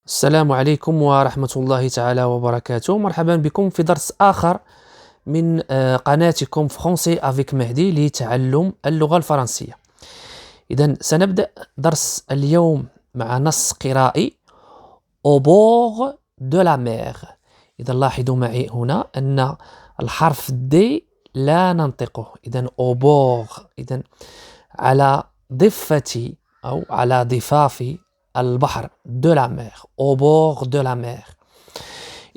السلام عليكم ورحمة الله تعالى وبركاته. مرحبا بكم في درس آخر من قناتكم فرونسي افيك مهدي لتعلم اللغة الفرنسية. إذا سنبدأ درس اليوم مع نص قرائي au bord de la mer. إذا لاحظوا معي هنا أن الحرف D لا ننطقه. إذا au bord، إذا على ضفة أو على ضفاف البحر de la mer، au bord de la mer.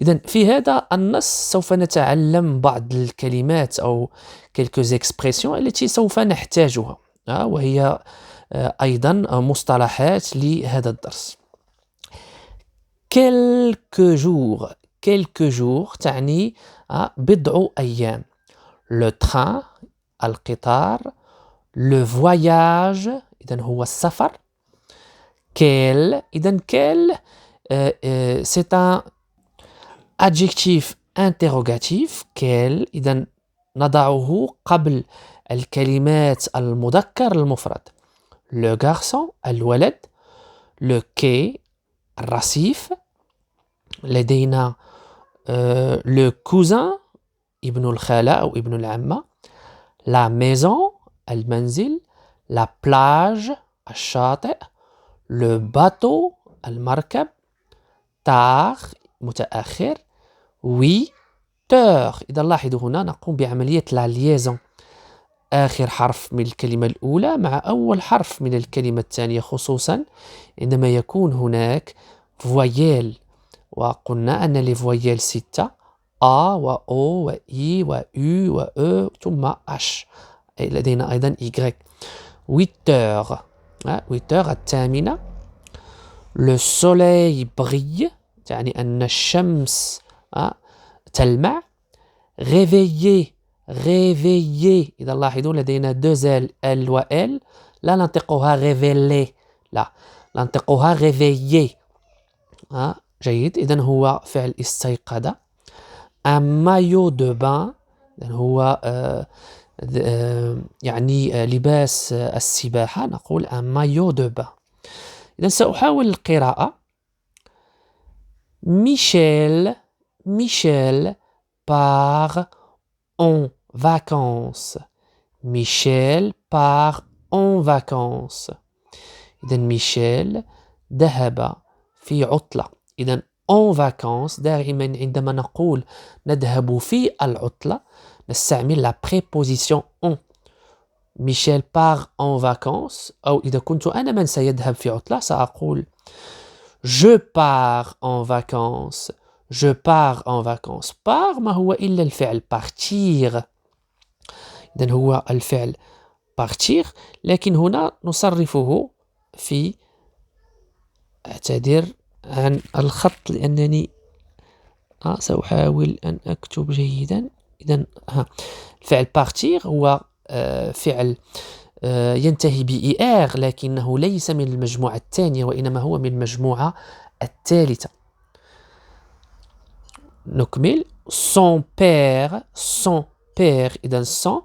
إذا في هذا النص سوف نتعلم بعض الكلمات أو quelques expressions التي سوف نحتاجها، وهي أيضا مصطلحات لهذا الدرس. quelques jours تعني بضع أيام. le train القطار. le voyage إذا هو السفر. quel إذا quel c'est un adjectif interrogatif. quel إذا نضعه قبل الكلمات المذكر المفرد. le garçon الولد. le quai الرصيف. لدينا le cousin ابن الخالة أو ابن العمة. la maison المنزل. la plage الشاطئ. le bateau المركب. tard متأخر. 8 heures إذا لاحظوا هنا نقوم بعملية la liaison، آخر حرف من الكلمة الأولى مع أول حرف من الكلمة الثانية، خصوصا عندما يكون هناك فويل، وقلنا أن لي فويل 6: A و O و I و U و E ثم H، لدينا أيضا Y. 8 heures 8 heures الثامنة. le soleil brille يعني أن الشمس تلمع. réveiller إذا لاحظوا لدينا 2 L و L، لا ننطقها révéler، لا ننطقها réveiller. جيد. إذن هو فعل استيقظ. un maillot de bain هو يعني لباس السباحة، نقول un maillot de bain. إذن سأحاول القراءة. Michel part en vacances. Michel part en vacances. إذن ميشيل ذهب في عطلة. إذن en vacances دائما عندما نقول نذهب في العطلة نستعمل la préposition en. Michel part en vacances، أو إذا كنت أنا من سيذهب في عطلة سأقول je pars en vacances. je pars en vacances. part ما هو إلا الفعل partir، إذن هو الفعل partir، لكن هنا نصرفه في، أعتذر عن الخط لأنني سأحاول أن أكتب جيدا. إذن الفعل partir هو فعل ينتهي بإر، لكنه ليس من المجموعة الثانية وإنما هو من المجموعة الثالثة. نكمل. son père إذن son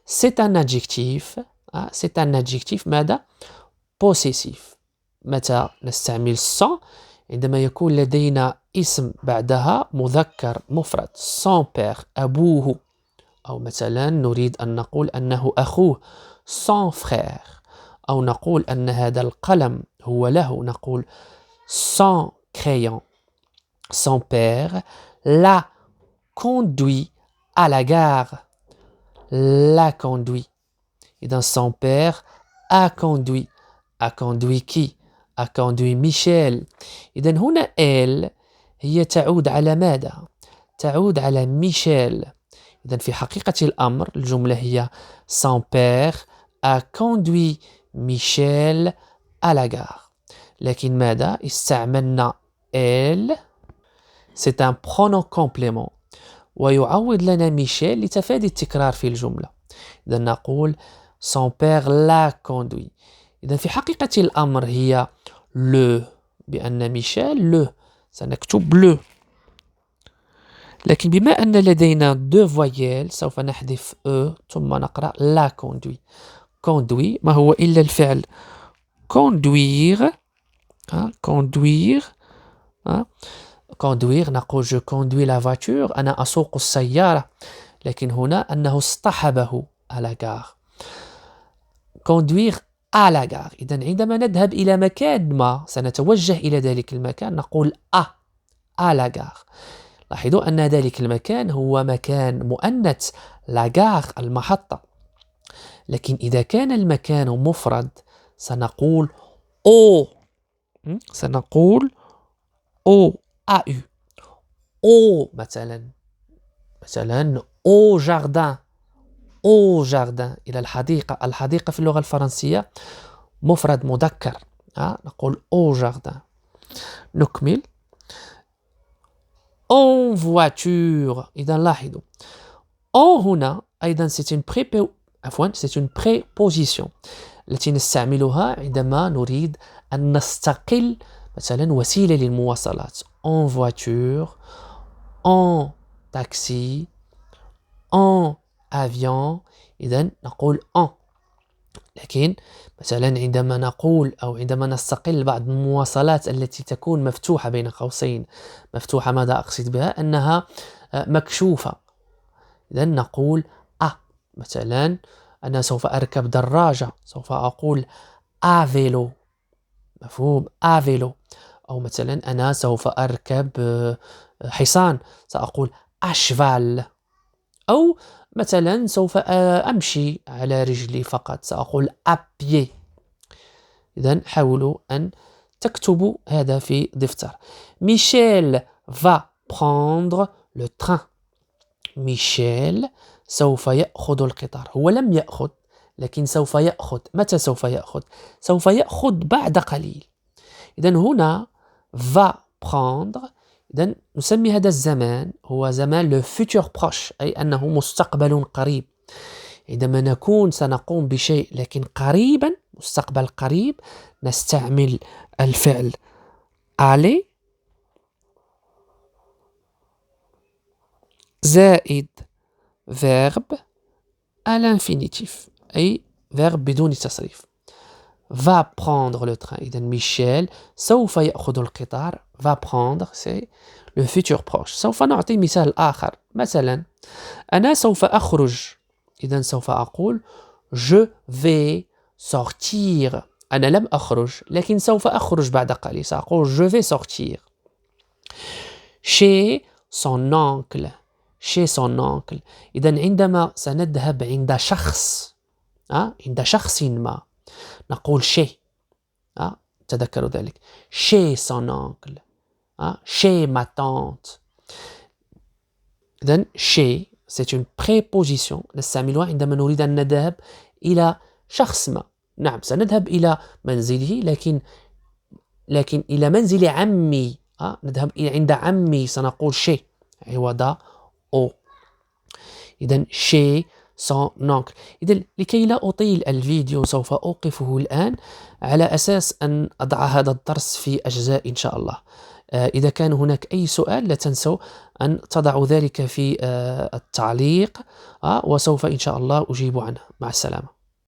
c'est un adjectif. c'est un adjectif ماذا؟ possessif. متى نستعمل son؟ عندما يكون لدينا اسم بعدها مذكر مفرد. son père أبوه، أو مثلا نريد أن نقول أنه أخوه son frère، أو نقول أن هذا القلم هو له، نقول son crayon. son père l'a conduit à la gare. l'a conduit. إذن son père a conduit. a conduit qui؟ a conduit Michel. إذن هنا elle هي تعود على ماذا؟ تعود على ميشيل. إذن في حقيقة الأمر الجملة هي son père a conduit Michel à la gare، لكن ماذا؟ استعملنا elle، c'est un pronom complément ويعوض لنا ميشيل لتفادي التكرار في الجملة. إذن نقول son père l'a conduit. إذن في حقيقة الأمر هي le، بأن ميشيل le سنكتب le، لكن بما أن لدينا 2 voyelles سوف نحذف e ثم نقرأ la conduit. conduit ما هو إلا الفعل conduire conduire. conduire نقول je conduis la voiture أنا أسوق السيارة، لكن هنا أنه اصطحبه à la gare. conduire à la gare، إذن عندما نذهب إلى مكان ما سنتوجه إلى ذلك المكان نقول à la gare. لاحظوا أن ذلك المكان هو مكان مؤنث la gare المحطة، لكن إذا كان المكان مفرد سنقول au. سنقول au au au مثلا au jardin إلى الحديقة. الحديقة في اللغة الفرنسية مفرد مذكر، نقول au jardin. نكمل. en voiture، إذا لاحظوا en هنا أيضا c'est une préposition التي نستعملها عندما نريد أن نستقل مثلا وسيلة للمواصلات. en voiture، en taxi، en avion، إذن نقول en. لكن مثلا عندما نقول أو عندما نستقل بعض المواصلات التي تكون مفتوحة بين قوسين، مفتوحة ماذا أقصد بها؟ أنها مكشوفة، إذن نقول مثلا أنا سوف أركب دراجة سوف أقول à vélo، مفهوم؟ à vélo. أو مثلا أنا سوف أركب حصان سأقول à cheval. أو مثلا سوف أمشي على رجلي فقط سأقول à pied. إذن حاولوا أن تكتبوا هذا في دفتر. Michel va prendre le train. ميشيل سوف يأخذ القطار. هو لم يأخذ لكن سوف يأخذ. متى سوف يأخذ؟ سوف يأخذ بعد قليل. إذن هنا va prendre، إذن نسمي هذا الزمان هو زمان le futur proche، أي أنه مستقبل قريب. عندما نكون سنقوم بشيء لكن قريبا مستقبل قريب نستعمل الفعل aller زائد verbe à l'infinitif، أي verbe بدون تصريف. va prendre le train، إذن ميشيل سوف يأخذ القطار. va prendre c'est le futur proche. سوف نعطي مثال آخر، مثلا أنا سوف أخرج، إذن سوف أقول je vais sortir. أنا لم أخرج لكن سوف أخرج بعد قليل سأقول je vais sortir. chez son oncle، chez son oncle، إذن عندما سنذهب عند شخص عند شخص ما نقول chez، تذكروا ذلك، chez son oncle، chez ma tante. إذن chez c'est une préposition نستعملها عندما نريد أن نذهب إلى شخص ما. نعم سنذهب إلى منزله لكن إلى منزل عمي، نذهب إلى عند عمي سنقول chez عوض au. إذن chez son oncle. إذن لكي لا أطيل الفيديو سوف أوقفه الآن على أساس أن أضع هذا الدرس في أجزاء إن شاء الله. إذا كان هناك أي سؤال لا تنسوا أن تضعوا ذلك في التعليق، وسوف إن شاء الله أجيب عنه. مع السلامة.